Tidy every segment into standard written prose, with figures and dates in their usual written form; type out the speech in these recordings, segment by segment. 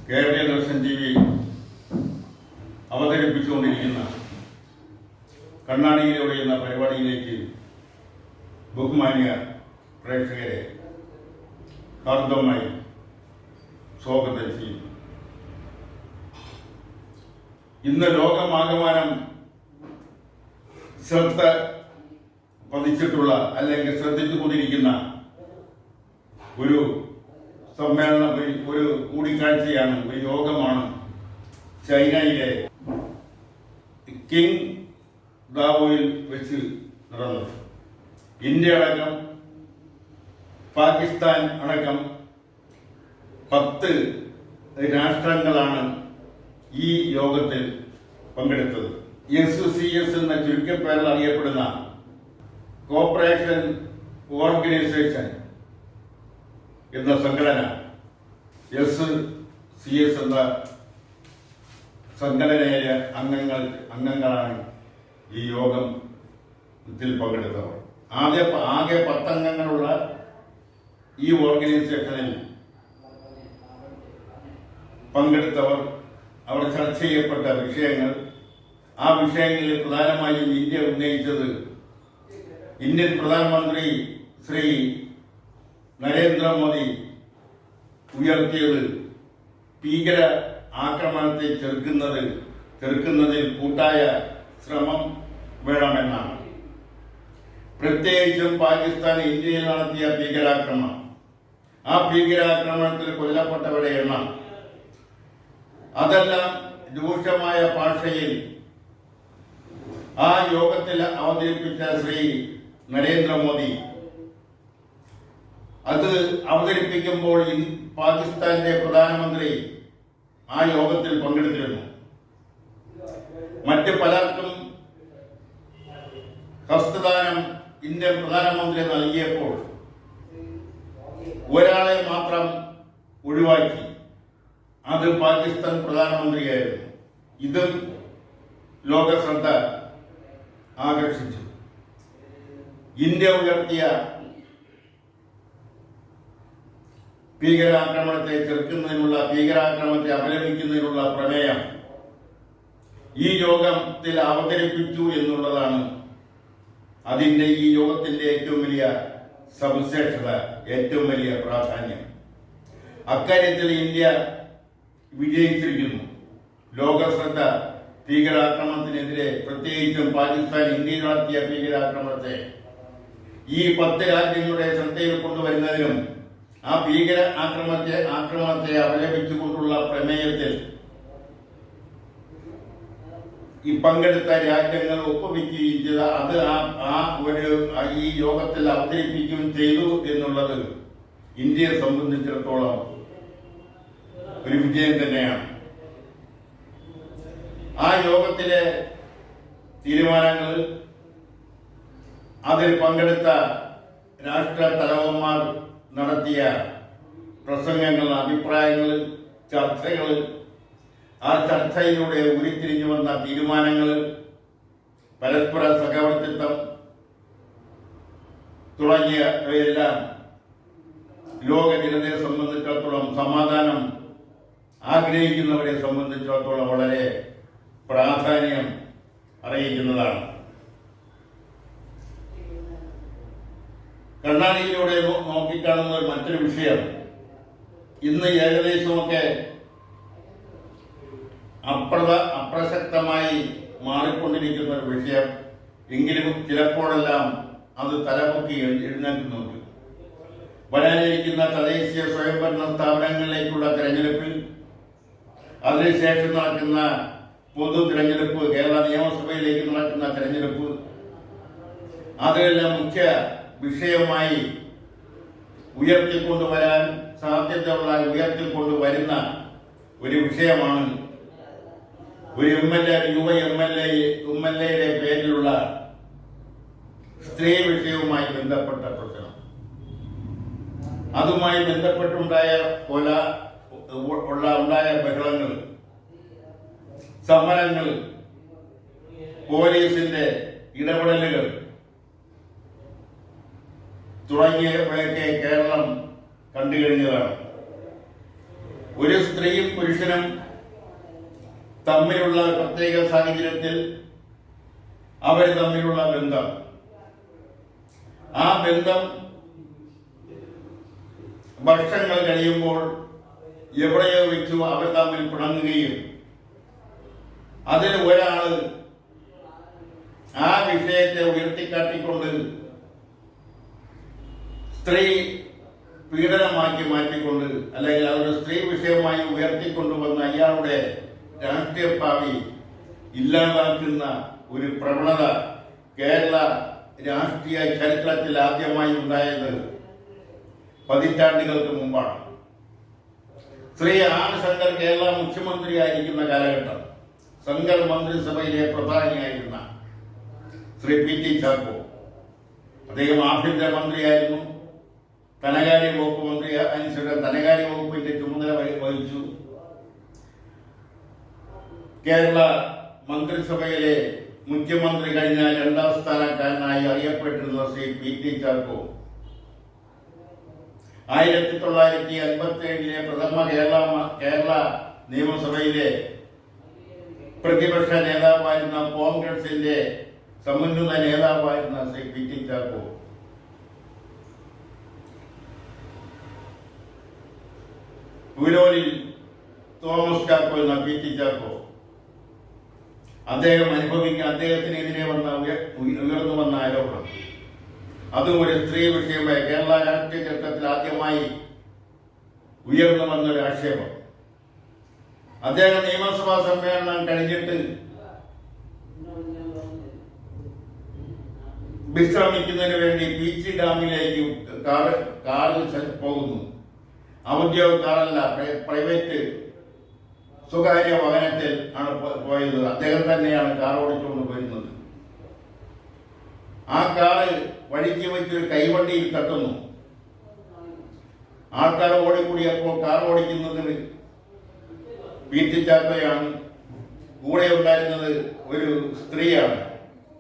കേരളീയ Darshan T V അവതരിപ്പിച്ചുകൊണ്ടിരിക്കുന്ന കണ്ണാടിയിലൂടെ എന്ന പരിപാടിയിലേക്ക് ബഹുമാന്യ പ്രേക്ഷകരെ ഹാർദവമായി സ്വാഗതം ചെയ്യുന്നു. ഇന്ന് ലോകമാകമാനം ശ്രദ്ധ പതിച്ചിട്ടുള്ള അല്ലെങ്കിൽ ശ്രദ്ധിച്ചുകൊണ്ടിരിക്കുന്ന ഒരു സമ്മേളനം, ഒരു കൂടിക്കാഴ്ചയാണ്, ഒരു യോഗമാണ് ചൈനയിലെ കിങ് ദാവോയിൽ വെച്ച് നടന്നത്. ഇന്ത്യ അടക്കം പാകിസ്ഥാൻ അടക്കം 10 രാഷ്ട്രങ്ങളാണ് ഈ യോഗത്തിൽ പങ്കെടുത്തത്. SCS എന്ന ചുരുക്കപ്പേരിൽ അറിയപ്പെടുന്ന കോർപ്പറേഷൻ ഓർഗനൈസേഷൻ എന്ന സംഘടന, SCS എന്ന സംഘടനയിലെ അംഗങ്ങളാണ് ഈ യോഗത്തിൽ പങ്കെടുത്തവർ. ആകെ 10 അംഗങ്ങളുള്ള ഈ ഓർഗനൈസേഷനിൽ പങ്കെടുത്തവർ അവർ ചർച്ച ചെയ്യപ്പെട്ട വിഷയങ്ങൾ, ആ വിഷയങ്ങളിൽ പ്രധാനമായും ഇന്ത്യ ഉന്നയിച്ചത്, ഇന്ത്യൻ പ്രധാനമന്ത്രി ശ്രീ നരേന്ദ്രമോദി ഉയർത്തിയത് ഭീകര ആക്രമണത്തെ ചെറുക്കുന്നതിൽ കൂട്ടായ ശ്രമം വേണമെന്നാണ്. പ്രത്യേകിച്ചും പാകിസ്ഥാൻ ഇന്ത്യയിൽ നടത്തിയ ഭീകരാക്രമണം, ആ ഭീകരാക്രമണത്തിൽ കൊല്ലപ്പെട്ടവരുടെ എണ്ണം, അതെല്ലാം രൂക്ഷമായ ഭാഷയിൽ ആ യോഗത്തിൽ അവതരിപ്പിച്ച ശ്രീ നരേന്ദ്രമോദി അത് അവതരിപ്പിക്കുമ്പോൾ പാകിസ്ഥാന്റെ പ്രധാനമന്ത്രി ആ യോഗത്തിൽ പങ്കെടുത്തിരുന്നു. മറ്റ് പലർക്കും ഹസ്തദാനം ഇന്ത്യൻ പ്രധാനമന്ത്രി നൽകിയപ്പോൾ ഒരാളെ മാത്രം ഒഴിവാക്കി, അത് പാകിസ്ഥാൻ പ്രധാനമന്ത്രിയായിരുന്നു. ഇതും ലോകശ്രദ്ധ ആകർഷിച്ചു. ഇന്ത്യ ഉയർത്തിയ ഭീകരാക്രമണത്തെ അപലപിക്കുന്നതിനുള്ള പ്രമേയം ഈ യോഗത്തിൽ അവതരിപ്പിച്ചു എന്നുള്ളതാണ് ഈ യോഗത്തിന്റെ ഏറ്റവും വലിയ സവിശേഷത, ഏറ്റവും വലിയ പ്രാധാന്യം. അക്കാര്യത്തിൽ ഇന്ത്യ വിജയിച്ചിരിക്കുന്നു. ലോകശ്രദ്ധ ഭീകരാക്രമണത്തിനെതിരെ, പ്രത്യേകിച്ചും പാകിസ്ഥാൻ ഇന്ത്യയിൽ നടത്തിയ ഭീകരാക്രമണത്തെ ഈ 10 രാജ്യങ്ങളുടെ ശ്രദ്ധയിൽ കൊണ്ടുവരുന്നതിനും ആ ഭീകര ആക്രമണത്തെ അപലപിച്ചുകൊണ്ടുള്ള പ്രമേയത്തിൽ ഈ പങ്കെടുത്ത രാജ്യങ്ങൾ ഒപ്പുവെക്കുകയും ചെയ്ത അത് ഈ യോഗത്തിൽ അവതരിപ്പിക്കുകയും ചെയ്തു എന്നുള്ളത് ഇന്ത്യയെ സംബന്ധിച്ചിടത്തോളം ഒരു വിജയം തന്നെയാണ്. ആ യോഗത്തിലെ തീരുമാനങ്ങൾ, അതിൽ പങ്കെടുത്ത രാഷ്ട്ര തലവന്മാർ നടത്തിയ പ്രസംഗങ്ങൾ, അഭിപ്രായങ്ങൾ, ചർച്ചകൾ, ആ ചർച്ചയിലൂടെ ഉരുത്തിരിഞ്ഞു വന്ന തീരുമാനങ്ങൾ, പരസ്പര സഹവർത്തിത്വം തുടങ്ങിയവയെല്ലാം ലോക ജനതയെ സംബന്ധിച്ചിടത്തോളം, സമാധാനം ആഗ്രഹിക്കുന്നവരെ സംബന്ധിച്ചിടത്തോളം വളരെ പ്രാധാന്യം അറിയിക്കുന്നതാണ്. കണ്ണാടിയിലൂടെ നോക്കിക്കാണുന്ന മറ്റൊരു വിഷയം, ഇന്ന് ഏകദേശമൊക്കെ അപ്രസക്തമായി മാറിക്കൊണ്ടിരിക്കുന്ന ഒരു വിഷയം എങ്കിലും ചിലപ്പോഴെല്ലാം അത് തലപൊക്കി എഴുന്നേൽക്കുന്നുണ്ട്. വരാനിരിക്കുന്ന തദ്ദേശീയ സ്വയംഭരണ സ്ഥാപനങ്ങളിലേക്കുള്ള തെരഞ്ഞെടുപ്പിൽ, അതിനുശേഷം നടക്കുന്ന പൊതു തിരഞ്ഞെടുപ്പ്, കേരള നിയമസഭയിലേക്ക് നടക്കുന്ന തെരഞ്ഞെടുപ്പ്, അതെല്ലാം മുഖ്യ വിഷയമായി ഉയർത്തിക്കൊണ്ടുവരാൻ സാധ്യതയുള്ള, ഉയർത്തിക്കൊണ്ടുവരുന്ന ഒരു വിഷയമാണ് ഒരു യുവ എം എൽ എയുടെ പേരിലുള്ള സ്ത്രീ വിഷയവുമായി ബന്ധപ്പെട്ട പ്രശ്നം. അതുമായി ബന്ധപ്പെട്ടുണ്ടായ ഉണ്ടായ ബഹളങ്ങൾ, സമരങ്ങൾ, പോലീസിന്റെ ഇടപെടലുകൾ തുടങ്ങിയവയൊക്കെ കേരളം കണ്ടു കഴിഞ്ഞതാണ്. ഒരു സ്ത്രീയും പുരുഷനും തമ്മിലുള്ള പ്രത്യേക സാഹചര്യത്തിൽ അവർ തമ്മിലുള്ള ബന്ധം, ആ ബന്ധം വർഷങ്ങൾ കഴിയുമ്പോൾ എവിടെയോ വെച്ചു അവർ തമ്മിൽ പിണങ്ങുകയും അതിൽ ഒരാൾ ആ വിഷയത്തെ ഉയർത്തിക്കാട്ടിക്കൊണ്ട് സ്ത്രീ പീഡനമാക്കി മാറ്റിക്കൊണ്ട്, അല്ലെങ്കിൽ അതൊരു സ്ത്രീ വിഷയമായി ഉയർത്തിക്കൊണ്ടുവന്ന അയാളുടെ രാഷ്ട്രീയ ഭാവി ഇല്ലാതാക്കുന്ന ഒരു പ്രവണത കേരള രാഷ്ട്രീയ ചരിത്രത്തിൽ ആദ്യമായി ഉണ്ടായത് പതിറ്റാണ്ടുകൾക്ക് മുമ്പാണ്. ശ്രീ ആർ ശങ്കർ കേരള മുഖ്യമന്ത്രിയായിരിക്കുന്ന കാലഘട്ടം, ശങ്കർ മന്ത്രിസഭയിലെ പ്രധാനിയായിരുന്ന ശ്രീ പി ടി ചാക്കോ, അദ്ദേഹം ആഭ്യന്തര മന്ത്രിയായിരുന്നു, ധനകാര്യ വകുപ്പ് മന്ത്രി അനുസരിച്ച് ധനകാര്യ വകുപ്പിന്റെ ചുമതല വഹിച്ചു. കേരള മന്ത്രിസഭയിലെ മുഖ്യമന്ത്രി കഴിഞ്ഞാൽ രണ്ടാം സ്ഥാനക്കാരനായി അറിയപ്പെട്ടിരുന്ന ശ്രീ പി ടി ചാക്കോ 1957 പ്രഥമ കേരള നിയമസഭയിലെ പ്രതിപക്ഷ നേതാവായിരുന്ന കോൺഗ്രസിന്റെ സമുന്നത നേതാവായിരുന്ന ശ്രീ പി ടി ചാക്കോ പുരോലിൽ തോമസ് ചാക്കോ എന്ന പി ടി ചാക്കോ അദ്ദേഹത്തിനെതിരെ ഉയർന്നു വന്ന ആരോപണം, അതും ഒരു സ്ത്രീ വിഷയമായി കേരള രാഷ്ട്രീയ ചരിത്രത്തിൽ ആദ്യമായി ഉയർന്നു വന്നൊരു ആക്ഷേപം. അദ്ദേഹം നിയമസഭാ സമ്മേളനം കഴിഞ്ഞിട്ട് വിശ്രമിക്കുന്നതിന് വേണ്ടി ബീച്ച് ഡാമിലേക്ക് കാറിൽ പോകുന്നു. ഔദ്യോഗിക കാറല്ല, പ്രൈവറ്റ് സ്വകാര്യ വാഹനത്തിൽ ആണ് പോയത്. അദ്ദേഹം തന്നെയാണ് കാർ ഓടിച്ചുകൊണ്ട് പോയിരുന്നത്. ആ കാറ് വഴിക്ക് വെച്ചൊരു കൈവണ്ടിയിൽ തട്ടുന്നു. ആൾക്കാർ ഓടിക്കൂടിയപ്പോൾ കാർ ഓടിക്കുന്നത് പി ടി ചാക്കോയാണ്. കൂടെ ഉണ്ടായിരുന്നത് ഒരു സ്ത്രീയാണ്.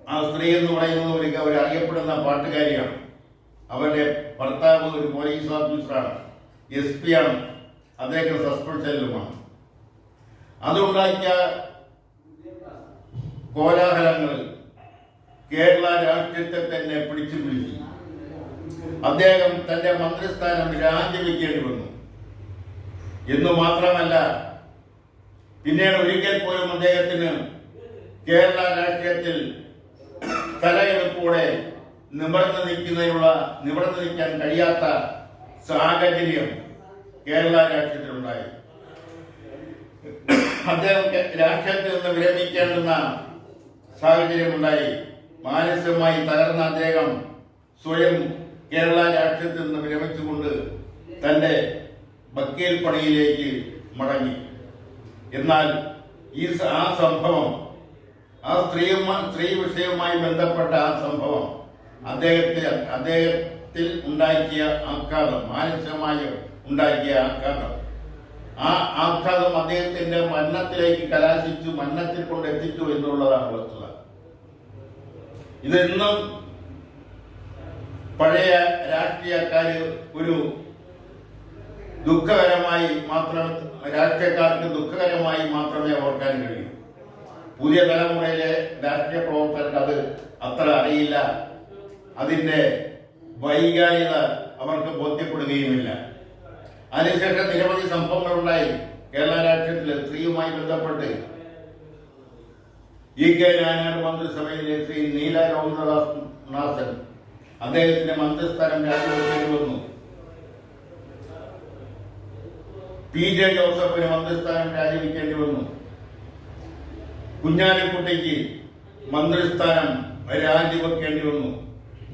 ആ സ്ത്രീ എന്ന് പറയുന്നത് ഒരു അറിയപ്പെടുന്ന പാട്ടുകാരിയാണ്. അവരുടെ ഭർത്താവ് ഒരു പോലീസ് ഓഫീസറാണ്, SP ആണ്, അദ്ദേഹം സസ്പെൻഷനിലുമാണ്. അതുണ്ടാക്കിയ കോലാഹലങ്ങൾ കേരള രാഷ്ട്രീയത്തെ തന്നെ പിടിച്ചു. അദ്ദേഹം തന്റെ മന്ത്രിസ്ഥാനം രാജിവെക്കേണ്ടി വന്നു എന്നു മാത്രമല്ല, പിന്നീട് ഒരിക്കൽ പോലും അദ്ദേഹത്തിന് കേരള രാഷ്ട്രീയത്തിൽ തലയെടുപ്പോടെ നിവർന്നു നിൽക്കാൻ കഴിയാത്ത സാഹചര്യം കേരള രാഷ്ട്രീയത്തിലുണ്ടായി. അദ്ദേഹം രാഷ്ട്രീയത്തിൽ നിന്ന് വിരമിക്കേണ്ടുന്ന സാഹചര്യമുണ്ടായി. മാനസികമായി തകർന്ന അദ്ദേഹം സ്വയം കേരള രാഷ്ട്രീയത്തിൽ നിന്ന് വിരമിച്ചുകൊണ്ട് തന്റെ വക്കീൽ പണിയിലേക്ക് മടങ്ങി. എന്നാൽ ആ സംഭവം, ആ സ്ത്രീ വിഷയവുമായി ബന്ധപ്പെട്ട ആ സംഭവം അദ്ദേഹത്തിൽ ഉണ്ടാക്കിയ ആഘാതം, മാനസികമായി ഉണ്ടാക്കിയ ആഘാതം, ആ ആഘാതം അദ്ദേഹത്തിന്റെ മരണത്തിലേക്ക് കലാശിച്ചു, മരണത്തിൽ കൊണ്ട് എത്തിച്ചു എന്നുള്ളതാണ് വസ്തുത. ഇതെന്നും പഴയ രാഷ്ട്രീയക്കാര് ഒരു രാഷ്ട്രീയക്കാർക്ക് ദുഃഖകരമായി മാത്രമേ ഓർക്കാൻ കഴിയൂ. പുതിയ തലമുറയിലെ രാഷ്ട്രീയ പ്രവർത്തകർക്ക് അത് അത്ര അറിയില്ല. അതിന്റെ വൈകാരികത അവർക്ക് ബോധ്യപ്പെടുകയുമില്ല. അതിനുശേഷം നിരവധി സംഭവങ്ങളുണ്ടായി കേരള രാഷ്ട്രീയത്തിൽ സ്ത്രീയുമായി ബന്ധപ്പെട്ട്. EK നായനാർ മന്ത്രിസഭയിലെ ശ്രീ നീല ഗോവിന്ദദാസൻ അദ്ദേഹത്തിന്റെ മന്ത്രിസ്ഥാനം രാജിവെക്കേണ്ടി വന്നു. PJ ജോസഫിന് മന്ത്രിസ്ഥാനം രാജിവെക്കേണ്ടി വന്നു. കുഞ്ഞാലിക്കുട്ടിക്ക് മന്ത്രിസ്ഥാനം രാജിവെക്കേണ്ടി വന്നു.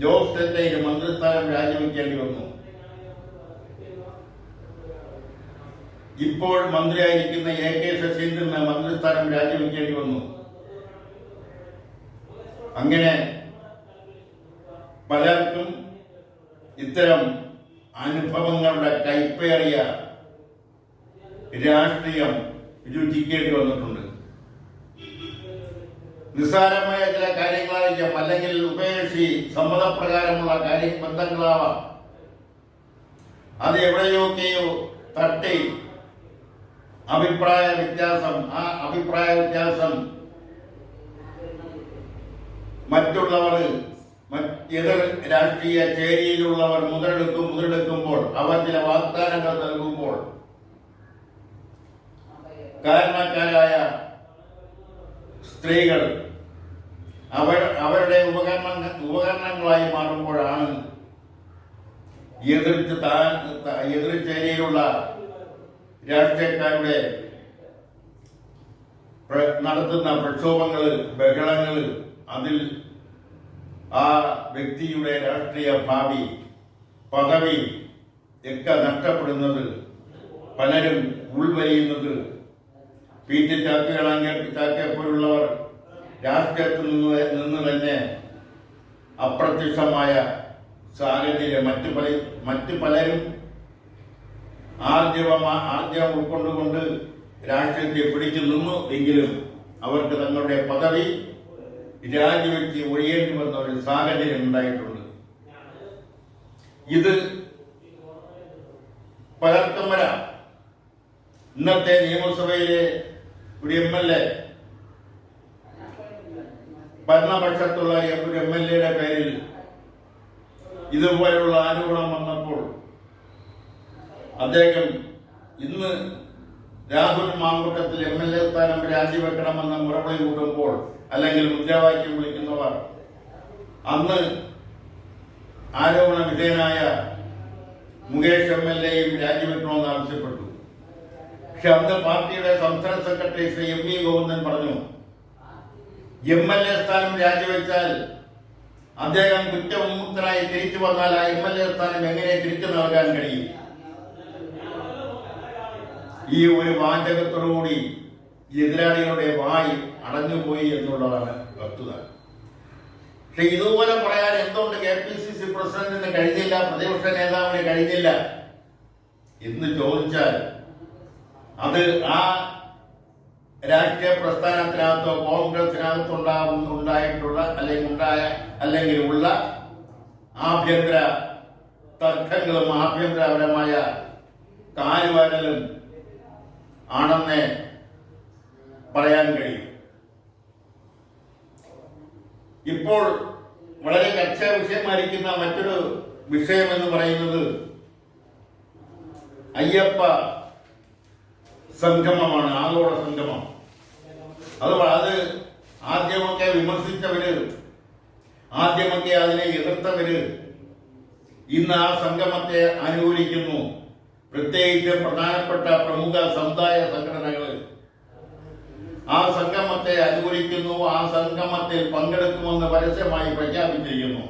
ജോസ് തെറ്റയിന് മന്ത്രിസ്ഥാനം രാജിവെക്കേണ്ടി വന്നു. ഇപ്പോൾ മന്ത്രിയായിരിക്കുന്ന AK ശശീന്ദ്രന് മന്ത്രിസ്ഥാനം രാജിവെക്കേണ്ടി വന്നു. അങ്ങനെ പലർക്കും ഇത്തരം അനുഭവങ്ങളുടെ കൈപ്പേറിയ രാഷ്ട്രീയം രുചിക്കേണ്ടി വന്നിട്ടുണ്ട്. നിസ്സാരമായ ചില കാര്യങ്ങളായിരിക്കാം, അല്ലെങ്കിൽ ഉഭയകക്ഷി സമ്മതപ്രകാരമുള്ള ബന്ധങ്ങളാവാം. അത് എവിടെയൊക്കെയോ തട്ടി അഭിപ്രായ വ്യത്യാസം, ആ അഭിപ്രായ വ്യത്യാസം മറ്റുള്ളവർ എതിർ രാഷ്ട്രീയ ചേരിയിലുള്ളവർ മുതലെടുക്കുമ്പോൾ അവർ ചില വാഗ്ദാനങ്ങൾ നൽകുമ്പോൾ കാരണക്കാരായ സ്ത്രീകൾ അവരുടെ ഉപകരണങ്ങളായി മാറുമ്പോഴാണ് എതിർ ചേരിയിലുള്ള രാഷ്ട്രീയക്കാരുടെ നടത്തുന്ന പ്രക്ഷോഭങ്ങൾ, ബഹളങ്ങൾ, അതിൽ ആ വ്യക്തിയുടെ രാഷ്ട്രീയ ഭാവി, പദവി ഒക്കെ നഷ്ടപ്പെടുന്നത്, പലരും ഉൾവലിയുന്നത്. പി.ടി. ചാക്കയെ പോലുള്ളവർ രാഷ്ട്രീയത്തിൽ നിന്ന് തന്നെ അപ്രത്യക്ഷമായ സാഹചര്യം, മറ്റു പലരും ആർജവം ഉൾക്കൊണ്ടുകൊണ്ട് രാഷ്ട്രീയത്തെ പിടിച്ചു നിന്നു എങ്കിലും അവർക്ക് തങ്ങളുടെ പദവി രാജിവെച്ച് ഒഴിയേണ്ടി വന്ന ഒരു സാഹചര്യം ഉണ്ടായിട്ടുണ്ട്. ഇത് പലർക്കും വരാം. ഇന്നത്തെ നിയമസഭയിലെ ഒരു MLA, ഭരണപക്ഷത്തുള്ള ഒരു MLA പേരിൽ ഇതുപോലെയുള്ള ആരോപണം വന്നപ്പോൾ അദ്ദേഹം ഇന്ന് രാഹുൽ മാങ്കൂട്ടത്തിൽ MLA സ്ഥാനം രാജിവെക്കണമെന്ന് മുറവിളി കൂട്ടുമ്പോൾ അല്ലെങ്കിൽ മുദ്രാവാക്യം വിളിക്കുന്നവർ അന്ന് ആരോപണ വിധേയനായ മുകേഷ് MLA രാജിവെക്കണമെന്ന് ആവശ്യപ്പെട്ടു. പക്ഷെ അന്ന് പാർട്ടിയുടെ സംസ്ഥാന സെക്രട്ടറി ശ്രീ MV ഗോവിന്ദൻ പറഞ്ഞു, MLA സ്ഥാനം രാജിവെച്ചാൽ അദ്ദേഹം കുറ്റവിമുക്തനായി തിരിച്ചു വന്നാൽ ആ MLA സ്ഥാനം എങ്ങനെ തിരിച്ചു നൽകാൻ കഴിയും? ഈ ഒരു വാചകത്തോടുകൂടി എതിരാളികളുടെ വായി അടഞ്ഞുപോയി എന്നുള്ളതാണ് വസ്തുത. പക്ഷെ ഇതുപോലെ പറയാൻ എന്തുകൊണ്ട് KPCC പ്രസിഡന്റിന് കഴിഞ്ഞില്ല, പ്രതിപക്ഷ നേതാവിന് കഴിഞ്ഞില്ല എന്ന് ചോദിച്ചാൽ അത് ആ രാഷ്ട്രീയ പ്രസ്ഥാനത്തിനകത്തോ കോൺഗ്രസിനകത്തോ ഉണ്ടായിട്ടുള്ള അല്ലെങ്കിൽ ഉള്ള ആഭ്യന്തര തർക്കങ്ങളും ആഭ്യന്തരപരമായ കാലുവാരലും ആണെന്നേ പറയാൻ കഴിയും. ഇപ്പോൾ വളരെ ചർച്ചാ വിഷയമായിരിക്കുന്ന മറ്റൊരു വിഷയം എന്ന് പറയുന്നത് അയ്യപ്പ സംഗമമാണ്, ആഗോള സംഗമം. അത് ആദ്യമൊക്കെ വിമർശിച്ചവര്, ആദ്യമൊക്കെ അതിനെ എതിർത്തവര് ഇന്ന് ആ സംഗമത്തെ അനുകൂലിക്കുന്നു. പ്രത്യേകിച്ച് പ്രധാനപ്പെട്ട പ്രമുഖ സമുദായ സംഘടനകൾ ആ സംഗമത്തെ അനുകൂലിക്കുന്നു, ആ സംഗമത്തിൽ പങ്കെടുക്കുമെന്ന് പരസ്യമായി പ്രഖ്യാപിച്ചിരിക്കുന്നു.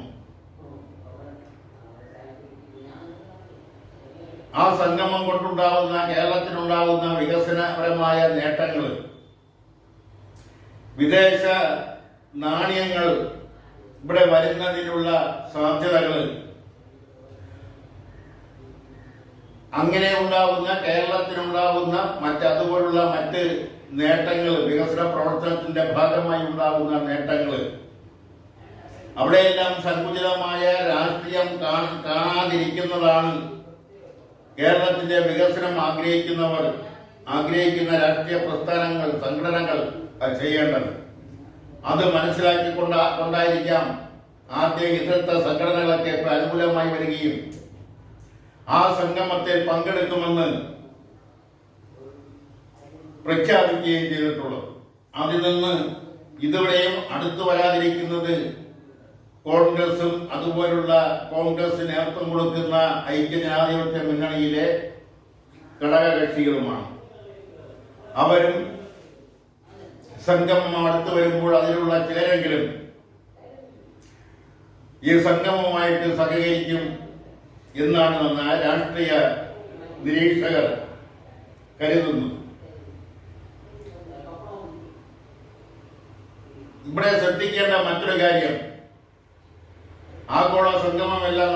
ആ സംഗമം കൊണ്ടുണ്ടാവുന്ന കേരളത്തിനുണ്ടാവുന്ന വികസനപരമായ നേട്ടങ്ങൾ, വിദേശ നാണയങ്ങൾ ഇവിടെ വരുന്നതിനുള്ള സാധ്യതകൾ, അങ്ങനെ ഉണ്ടാവുന്ന കേരളത്തിനുണ്ടാവുന്ന അതുപോലുള്ള മറ്റ് നേട്ടങ്ങൾ, വികസന പ്രവർത്തനത്തിന്റെ ഭാഗമായി ഉണ്ടാകുന്ന നേട്ടങ്ങൾ, അവിടെയെല്ലാം സങ്കുചിതമായ രാഷ്ട്രീയം കാണാതിരിക്കുന്നതാണ് കേരളത്തിന്റെ വികസനം ആഗ്രഹിക്കുന്ന രാഷ്ട്രീയ പ്രസ്ഥാനങ്ങൾ, സംഘടനകൾ ചെയ്യേണ്ടത്. അത് മനസ്സിലാക്കിക്കൊണ്ടായിരിക്കാം ആദ്യം ഇത്തരത്തെ സംഘടനകളൊക്കെ അനുകൂലമായി വരികയും ആ സംഗമത്തിൽ പങ്കെടുക്കുമെന്ന് പ്രഖ്യാപിക്കുകയും ചെയ്തിട്ടുള്ളത്. അതിൽ നിന്ന് ഇതുവരെയും അടുത്തു വരാതിരിക്കുന്നത് കോൺഗ്രസും അതുപോലുള്ള കോൺഗ്രസ് നേതൃത്വം കൊടുക്കുന്ന ഐക്യജനാധിപത്യ മുന്നണിയിലെ ഘടകകക്ഷികളുമാണ്. അവരും സംഗമം അടുത്തു വരുമ്പോൾ അതിലുള്ള ചിലരെങ്കിലും ഈ സംഗമവുമായിട്ട് സഹകരിക്കും എന്നാണ് രാഷ്ട്രീയ നിരീക്ഷകർ കരുതുന്നു. ഇവിടെ ശ്രദ്ധിക്കേണ്ട മറ്റൊരു കാര്യം, ആഗോള സംഗമമെല്ലാം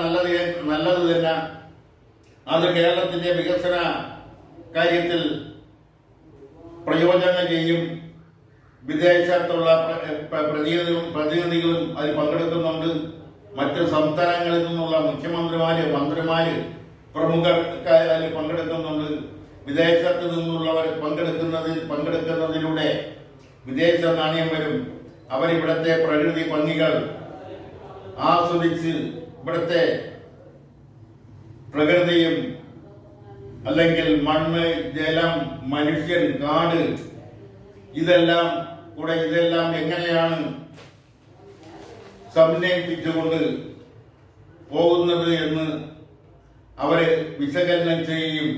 നല്ലത് തന്നെ. അത് കേരളത്തിന്റെ വികസന കാര്യത്തിൽ പ്രയോജനം ചെയ്യും. വിദേശത്തുള്ള പ്രതിനിധികളും അതിൽ പങ്കെടുക്കുന്നുണ്ട്. മറ്റ് സംസ്ഥാനങ്ങളിൽ നിന്നുള്ള മുഖ്യമന്ത്രിമാര്, മന്ത്രിമാര്, പ്രമുഖർ അതിൽ പങ്കെടുക്കുന്നുണ്ട്. വിദേശത്ത് നിന്നുള്ളവർ പങ്കെടുക്കുന്നതിലൂടെ വിദേശ നാണയം വരും. അവരിവിടുത്തെ പ്രകൃതി ഭംഗികൾ ആസ്വദിച്ച് ഇവിടുത്തെ പ്രകൃതിയും അല്ലെങ്കിൽ മണ്ണ്, ജലം, മനുഷ്യൻ, കാട് ഇതെല്ലാം എങ്ങനെയാണ് സമന്വയിപ്പിച്ചുകൊണ്ട് പോകുന്നത് എന്ന് അവര് വിശകലനം ചെയ്യുകയും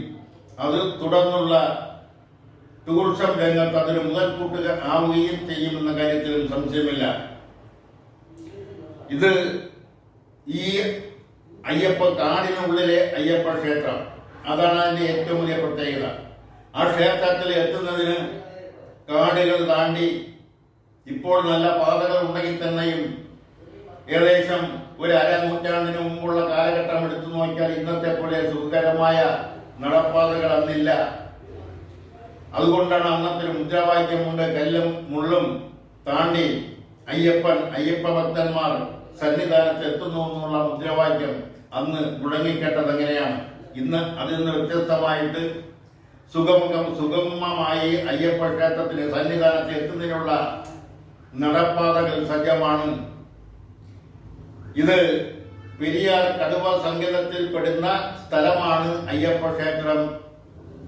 അത് തുടർന്നുള്ള ടൂറിസം രംഗത്ത് അതൊരു മുതൽക്കൂട്ടുക ആവുകയും ചെയ്യുമെന്ന കാര്യത്തിലും സംശയമില്ല. ഇത് ഈ കാടിനുള്ളിലെ അയ്യപ്പ ക്ഷേത്രം, അതാണ് അതിന്റെ ഏറ്റവും വലിയ പ്രത്യേകത. ആ ക്ഷേത്രത്തിൽ എത്തുന്നതിന് കാടുകൾ താണ്ടി ഇപ്പോൾ നല്ല പാതകൾ ഉണ്ടെങ്കിൽ തന്നെയും ഏകദേശം ഒരു അരനൂറ്റാണ്ടിന് മുമ്പുള്ള കാലഘട്ടം എടുത്തു നോക്കിയാൽ ഇന്നത്തെ പോലെ സുഖകരമായ നടപ്പാതകൾ അന്നില്ല. അതുകൊണ്ടാണ് അന്നത്തെ ഒരു മുദ്രാവാക്യമുണ്ട്, കല്ലും മുള്ളും താണ്ടി അയ്യപ്പ ഭക്തന്മാർ സന്നിധാനത്ത് എത്തുന്നു എന്നുള്ള മുദ്രാവാക്യം അന്ന് മുഴങ്ങിക്കേട്ടത് എങ്ങനെയാണ്. ഇന്ന് അതിൽ നിന്ന് വ്യത്യസ്തമായിട്ട് സുഗമമായി അയ്യപ്പ ക്ഷേത്രത്തിന് സന്നിധാനത്ത് എത്തുന്നതിനുള്ള നടപ്പാതകൾ സജ്ജമാണ്. ഇത് പെരിയാർ കടുവ സങ്കേതത്തിൽ പെടുന്ന സ്ഥലമാണ് അയ്യപ്പ ക്ഷേത്രം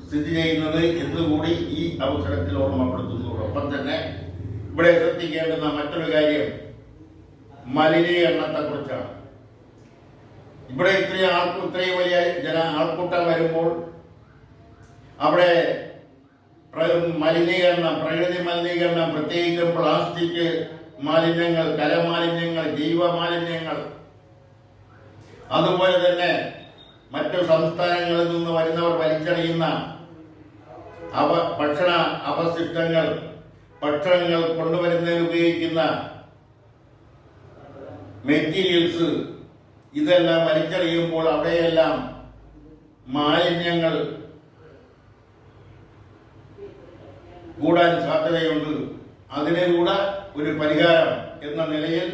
സ്ഥിതി ചെയ്യുന്നത് എന്നുകൂടി ഈ അവസരത്തിൽ ഓർമ്മപ്പെടുത്തുന്നു. ഒപ്പം തന്നെ ഇവിടെ ശ്രദ്ധിക്കേണ്ടുന്ന മറ്റൊരു കാര്യം മലിനീകരണത്തെ കുറിച്ചാണ്. ഇവിടെ ഇത്രയും വലിയ ആൾക്കൂട്ടം വരുമ്പോൾ അവിടെ പ്രകൃതി മലിനീകരണം, പ്രത്യേകിച്ചും പ്ലാസ്റ്റിക് മാലിന്യങ്ങൾ, കരമാലിന്യങ്ങൾ, ജൈവമാലിന്യങ്ങൾ, അതുപോലെ തന്നെ മറ്റു സംസ്ഥാനങ്ങളിൽ നിന്ന് വരുന്നവർ വലിച്ചെറിയുന്ന ഭക്ഷണ അവശിഷ്ടങ്ങൾ, ഭക്ഷണങ്ങൾ കൊണ്ടുവരുന്നതിന് ഉപയോഗിക്കുന്ന മെറ്റീരിയൽസ്, ഇതെല്ലാം വലിച്ചെറിയുമ്പോൾ അവിടെയെല്ലാം മാലിന്യങ്ങൾ കൂടാൻ സാധ്യതയുണ്ട്. അതിനുള്ള ഒരു പരിഹാരം എന്ന നിലയിൽ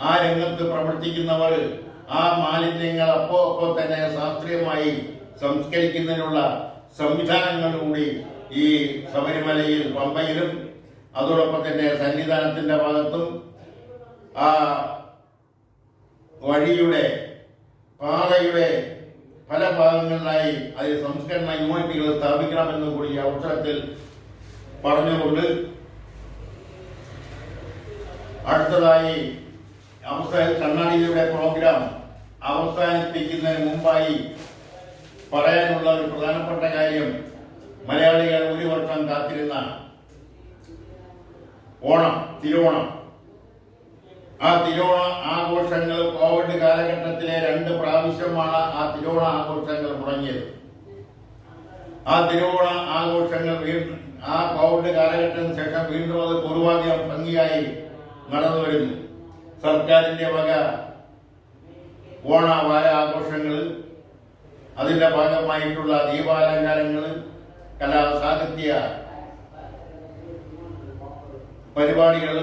ആ രംഗത്ത് പ്രവർത്തിക്കുന്നവർ ആ മാലിന്യങ്ങൾ അപ്പോൾ തന്നെ ശാസ്ത്രീയമായി സംസ്കരിക്കുന്നതിനുള്ള സംവിധാനങ്ങൾ കൂടി ഈ ശബരിമലയിൽ, പമ്പയിലും അതോടൊപ്പം തന്നെ സന്നിധാനത്തിന്റെ ഭാഗത്തും ആ പാതയുടെ പല ഭാഗങ്ങളിലായി അതിൽ സംസ്കരണ യൂണിറ്റുകൾ സ്ഥാപിക്കണമെന്ന് കൂടി ഈ അവസരത്തിൽ പറഞ്ഞുകൊണ്ട് അടുത്തതായി കണ്ണാടിയുടെ പ്രോഗ്രാം അവസാനിപ്പിക്കുന്നതിന് മുമ്പായി പറയാനുള്ള ഒരു പ്രധാനപ്പെട്ട കാര്യം, മലയാളികൾ ഒരു വർഷം കാത്തിരുന്ന തിരുവോണം, ആ തിരുവോണ ആഘോഷങ്ങൾ കോവിഡ് കാലഘട്ടത്തിലെ 2 പ്രാവശ്യമാണ് ആ തിരുവോണ ആഘോഷങ്ങൾ മുടങ്ങിയത്. ആ തിരുവോണ ആഘോഷങ്ങൾ ആ കോവിഡ് കാലഘട്ടത്തിന് ശേഷം വീണ്ടും അത് പൂർവാധികം ഭംഗിയായി നടന്നു വരുന്നു. സർക്കാരിന്റെ വക ഓണവാര ആഘോഷങ്ങൾ, അതിന്റെ ഭാഗമായിട്ടുള്ള ദീപാലങ്കാരങ്ങൾ, കലാസാഹിത്യ പരിപാടികൾ,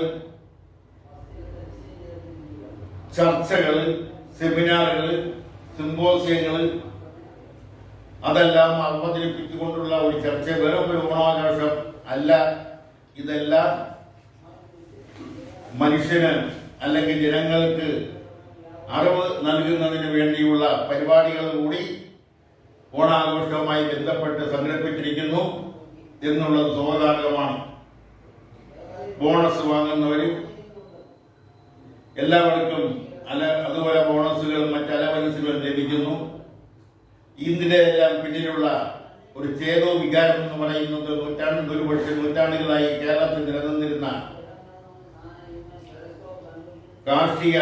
ചർച്ചകൾ, സെമിനാറുകൾ, സിമ്പോസിയങ്ങൾ, അതെല്ലാം അവതരിപ്പിച്ചുകൊണ്ടുള്ള ഒരു ചർച്ച, വെറും ഒരു ഓണാഘോഷം അല്ല. ഇതെല്ലാം മനുഷ്യന് അല്ലെങ്കിൽ ജനങ്ങൾക്ക് അറിവ് നൽകുന്നതിന് വേണ്ടിയുള്ള പരിപാടികൾ കൂടി ഓണാഘോഷവുമായി ബന്ധപ്പെട്ട് സംഘടിപ്പിച്ചിരിക്കുന്നു എന്നുള്ളത് സ്വാഭാവികമാണ്. ബോണസ് വാങ്ങുന്നവരും എല്ലാവർക്കും അതുപോലെ ബോണസുകളും മറ്റ് അലവൻസുകളും ലഭിക്കുന്നു. ഇതിന്റെ എല്ലാം പിന്നിലുള്ള ഒരു ചേതോ വികാരം എന്ന് പറയുന്നത് നൂറ്റാണ്ടുകളായി കേരളത്തിൽ നിലനിന്നിരുന്ന കാർഷിക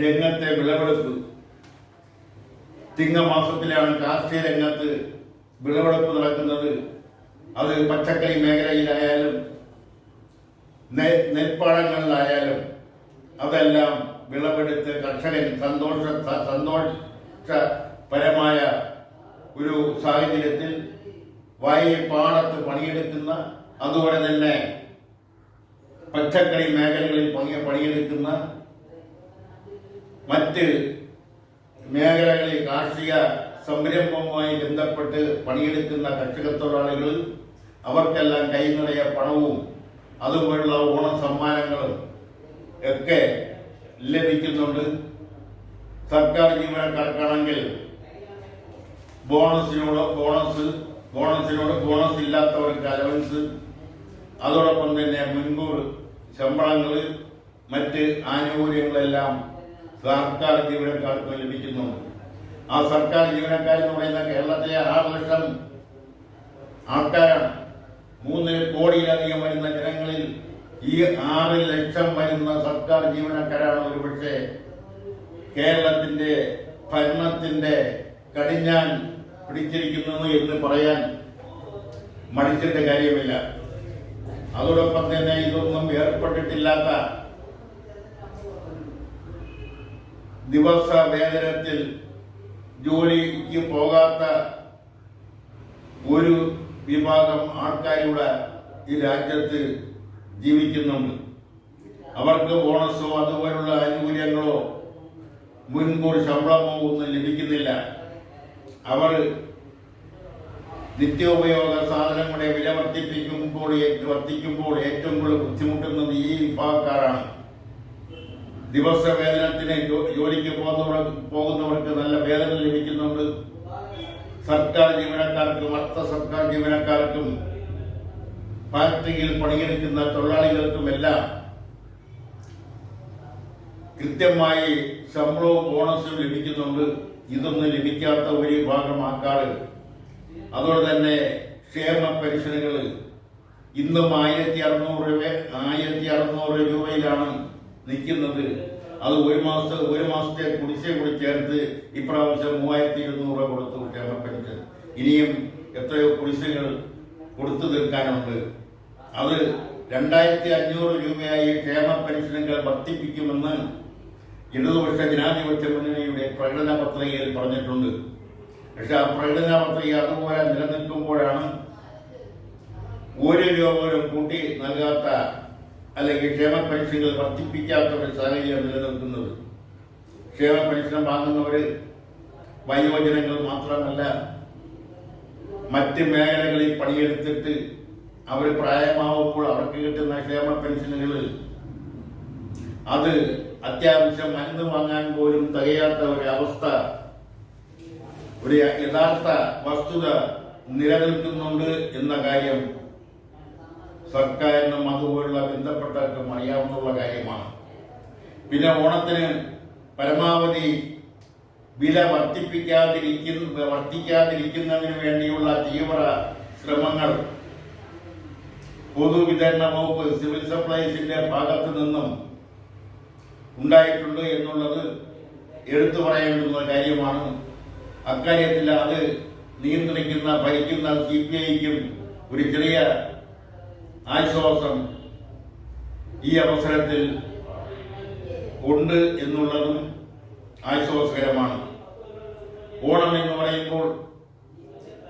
രംഗത്തെ വിളവെടുപ്പ്. ചിങ്ങമാസത്തിലാണ് കാർഷിക രംഗത്ത് വിളവെടുപ്പ് നടക്കുന്നത്. അത് പച്ചക്കറി മേഖലയിലായാലും നെൽപ്പാടങ്ങളിലായാലും അതെല്ലാം വിളവെടുത്ത് കർഷകൻ സന്തോഷപരമായ ഒരു സാഹചര്യത്തിൽ പാടത്ത് പണിയെടുക്കുന്ന, അതുപോലെ തന്നെ പച്ചക്കറി മേഖലകളിൽ പണിയെടുക്കുന്ന, മറ്റ് മേഖലകളിൽ കാർഷിക സംരംഭവുമായി ബന്ധപ്പെട്ട് പണിയെടുക്കുന്ന കർഷക തൊഴിലാളികൾ അവർക്കെല്ലാം കൈനിറയ പണവും അതുപോലുള്ള ഓണ സമ്മാനങ്ങളും ഒക്കെ ലഭിക്കുന്നുണ്ട്. സർക്കാർ ജീവനക്കാർക്കാണെങ്കിൽ ബോണസ് ഇല്ലാത്തവർക്ക് അലവൻസ്, അതോടൊപ്പം തന്നെ മുൻകൂർ ശമ്പളങ്ങൾ, മറ്റ് ആനുകൂല്യങ്ങളെല്ലാം സർക്കാർ ജീവനക്കാർക്ക് ലഭിക്കുന്നുണ്ട്. ആ സർക്കാർ ജീവനക്കാരെന്ന് പറയുന്ന കേരളത്തിലെ 6 ലക്ഷം ആൾക്കാരാണ്. 3 കോടിയിലധികം വരുന്ന ജനങ്ങളിൽ ഈ 6 ലക്ഷം വരുന്ന സർക്കാർ ജീവനക്കാരാണ് ഒരുപക്ഷെ കേരളത്തിന്റെ ഭരണത്തിന്റെ കടിഞ്ഞാൻ പിടിച്ചിരിക്കുന്നത് എന്ന് പറയാൻ മടിച്ചിട്ട് കാര്യമില്ല. അതോടൊപ്പം തന്നെ ഇതൊന്നും ഏർപ്പെട്ടിട്ടില്ലാത്ത ദിവസ വേതനത്തിൽ ജോലിക്ക് പോകാത്ത ഒരു വിഭാഗം ആൾക്കാരുടെ ഈ രാജ്യത്ത് ജീവിക്കുന്നുണ്ട്. അവർക്ക് ബോണസോ അതുപോലുള്ള ആനുകൂല്യങ്ങളോ മുൻകൂർ ശമ്പളമോ ഒന്നും ലഭിക്കുന്നില്ല. അവർ നിത്യോപയോഗ സാധനങ്ങളുടെ വില വർദ്ധിക്കുമ്പോൾ ഏറ്റവും കൂടുതൽ ബുദ്ധിമുട്ടുന്നത് ഈ വിഭാഗക്കാരാണ്. ദിവസ വേതനത്തിന് ജോലിക്ക് പോകുന്നവർക്ക് നല്ല വേതനം ലഭിക്കുന്നുണ്ട്. സർക്കാർ ജീവനക്കാർക്കും അർദ്ധ സർക്കാർ ജീവനക്കാർക്കും ഫാക്ടറിയിൽ പണിയെടുക്കുന്ന തൊഴിലാളികൾക്കുമെല്ലാം കൃത്യമായി ശമ്പളവും ബോണസും ലഭിക്കുന്നുണ്ട്. ഇതൊന്നും ലഭിക്കാത്ത ഒരു വിഭാഗം ആൾക്കാർ. അതുപോലെ തന്നെ ക്ഷേമ പെൻഷനുകൾ ഇന്നും 1600 രൂപയിലാണ് നിൽക്കുന്നത്. അത് ഒരു മാസത്തെ കുടിശ്ശിക കൂടി ചേർത്ത് ഇപ്രാവശ്യം 3200 രൂപ കൊടുത്തു ക്ഷേമ പെൻഷൻ. ഇനിയും എത്രയോ കുടിശ്ശികകൾ കൊടുത്തു തീർക്കാനുണ്ട്. അത് 2500 രൂപയായി ക്ഷേമ പെൻഷനുകൾ വർദ്ധിപ്പിക്കുമെന്ന് ഇടതുപക്ഷ ജനാധിപത്യ മുന്നണിയുടെ പ്രകടന പത്രികയിൽ പറഞ്ഞിട്ടുണ്ട്. പക്ഷെ ആ പ്രകടന പത്രിക അതുപോലെ നിലനിൽക്കുമ്പോഴാണ് 1 രൂപ പോലും കൂട്ടി നൽകാത്ത അല്ലെങ്കിൽ ക്ഷേമ പെൻഷനുകൾ വർദ്ധിപ്പിക്കാത്ത ഒരു സാഹചര്യം നിലനിൽക്കുന്നത്. ക്ഷേമ പെൻഷൻ വാങ്ങുന്നവർ വയോജനങ്ങൾ മാത്രമല്ല, മറ്റ് മേഖലകളിൽ പണിയെടുത്തിട്ട് അവർ പ്രായമാവുമ്പോൾ അവർക്ക് കിട്ടുന്ന ക്ഷേമ പെൻഷനുകൾ അത് അത്യാവശ്യം മരുന്ന് വാങ്ങാൻ പോലും തികയാത്ത ഒരു അവസ്ഥ, ഒരു യഥാർത്ഥ വസ്തുത നിലനിൽക്കുന്നുണ്ട് എന്ന കാര്യം സർക്കാരിനും അതുപോലുള്ള ബന്ധപ്പെട്ടവർക്കും അറിയാവുന്ന കാര്യമാണ്. പിന്നെ ഓണത്തിന് പരമാവധി വില വർദ്ധിക്കാതിരിക്കുന്നതിന് വേണ്ടിയുള്ള തീവ്ര ശ്രമങ്ങൾ പൊതുവിതരണ വകുപ്പ് സിവിൽ സപ്ലൈസിന്റെ ഭാഗത്തു നിന്നും ഉണ്ടായിട്ടുണ്ട് എന്നുള്ളത് എടുത്തു പറയേണ്ടുന്ന കാര്യമാണ്. അക്കാര്യത്തിൽ അത് ഭരിക്കുന്ന CPIക്കും ഒരു ചെറിയ ആശ്വാസം ഈ അവസരത്തിൽ ഉണ്ട് എന്നുള്ളതും ആശ്വാസകരമാണ്. ഓണം എന്ന് പറയുമ്പോൾ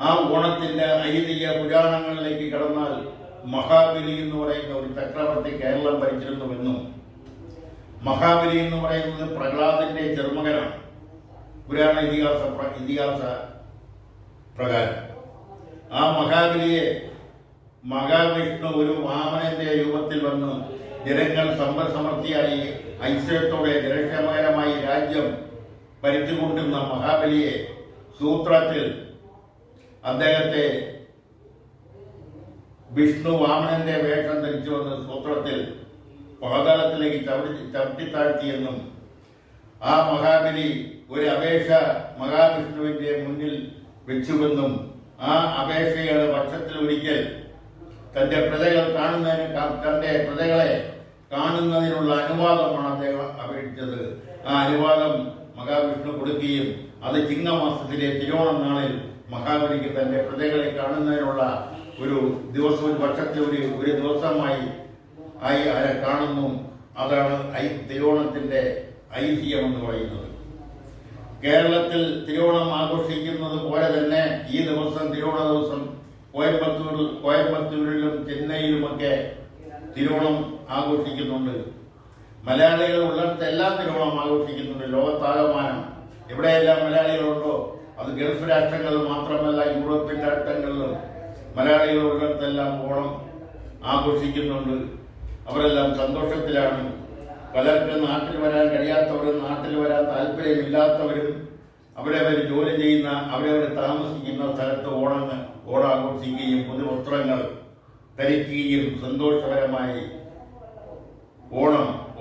ആ ഓണത്തിന്റെ ഐതിഹ്യ പുരാണങ്ങളിലേക്ക് കടന്നാൽ മഹാബലി എന്ന് പറയുന്ന ഒരു ചക്രവർത്തി കേരളം ഭരിച്ചിരുന്നുവെന്നും മഹാബലി എന്ന് പറയുന്നത് പ്രഹ്ലാദന്റെ ചെറുമകനാണ് പുരാണ ഇതിഹാസ പ്രകാരം. ആ മഹാബലിയെ മഹാവിഷ്ണു ഒരു വാമനന്റെ രൂപത്തിൽ വന്ന് ജനങ്ങൾ സമ്പൽ സമൃദ്ധിയായി ഐശ്വര്യത്തോടെ ജനക്ഷേമകരമായി രാജ്യം ഭരിച്ചുകൊണ്ടിരുന്ന മഹാബലിയെ സൂത്രത്തിൽ അദ്ദേഹത്തെ വിഷ്ണു വാമനന്റെ വേഷം ധരിച്ചു വന്ന് സൂത്രത്തിൽ പാതാളത്തിലേക്ക് ചവിട്ടിത്താഴ്ത്തിയെന്നും ആ മഹാബലി ഒരു അപേക്ഷ മഹാവിഷ്ണുവിന്റെ മുന്നിൽ വെച്ചുവെന്നും ആ അപേക്ഷയുടെ വർഷത്തിൽ ഒരിക്കൽ തന്റെ പ്രജകളെ കാണുന്നതിനുള്ള അനുവാദമാണ് അദ്ദേഹം അപേക്ഷിച്ചത്. ആ അനുവാദം മഹാവിഷ്ണു കൊടുക്കുകയും അത് ചിങ്ങമാസത്തിലെ തിരുവോണം നാളിൽ മഹാബലിക്ക് തന്റെ പ്രജകളെ കാണുന്നതിനുള്ള ഒരു ദിവസം വർഷത്തെ ഒരു ദിവസമായി കാണുന്നു. അതാണ് തിരുവോണത്തിന്റെ ഐതിഹ്യം എന്ന് പറയുന്നത്. കേരളത്തിൽ തിരുവോണം ആഘോഷിക്കുന്നത് പോലെ തന്നെ ഈ ദിവസം തിരുവോണ ദിവസം കോയമ്പത്തൂരിലും ചെന്നൈയിലുമൊക്കെ തിരുവോണം ആഘോഷിക്കുന്നുണ്ട്. മലയാളികൾ ഉള്ളിടത്ത് എല്ലാം തിരുവോണം ആഘോഷിക്കുന്നുണ്ട്. ലോകത്താകമാനം എവിടെയെല്ലാം മലയാളികളുണ്ടോ അത് ഗൾഫ് രാഷ്ട്രങ്ങളിൽ മാത്രമല്ല, യൂറോപ്യൻ രാഷ്ട്രങ്ങളിലും മലയാളികളുള്ളിടത്തെല്ലാം ഓണം ആഘോഷിക്കുന്നുണ്ട്. അവരെല്ലാം സന്തോഷത്തിലാണ്. പലർക്കും നാട്ടിൽ വരാൻ കഴിയാത്തവരും നാട്ടിൽ വരാൻ താല്പര്യമില്ലാത്തവരും അവരവർ ജോലി ചെയ്യുന്ന അവരവർ താമസിക്കുന്ന സ്ഥലത്ത് ഓണാഘോഷിക്കുകയും പുതുവസ്ത്രങ്ങൾ ധരിക്കുകയും സന്തോഷകരമായി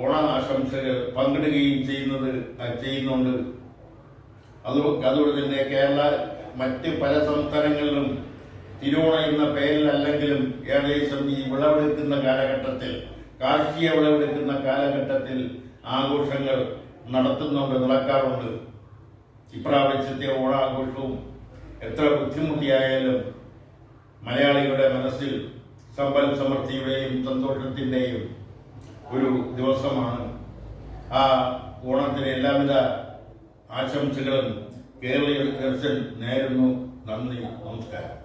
ഓണാശംസകൾ പങ്കിടുകയും ചെയ്യുന്നുണ്ട്. അതുകൊണ്ട് തന്നെ കേരള മറ്റ് പല സംസ്ഥാനങ്ങളിലും തിരുവോണം എന്ന പേരിലല്ലെങ്കിലും ഏകദേശം ഈ വിളവെടുക്കുന്ന കാലഘട്ടത്തിൽ, കാർഷിക വിളവെടുക്കുന്ന കാലഘട്ടത്തിൽ ആഘോഷങ്ങൾ നടക്കാറുണ്ട്. ഇപ്രാവശ്യത്തെ ഓണാഘോഷവും എത്ര ബുദ്ധിമുട്ടിയായാലും മലയാളികളുടെ മനസ്സിൽ സമ്പൽ സമൃദ്ധിയുടെയും സന്തോഷത്തിൻ്റെയും ഒരു ദിവസമാണ്. ആ ഓണത്തിന് എല്ലാവിധ ആശംസകളും കേരളീയ ദർശൻ നേരുന്നു. നന്ദി, നമസ്കാരം.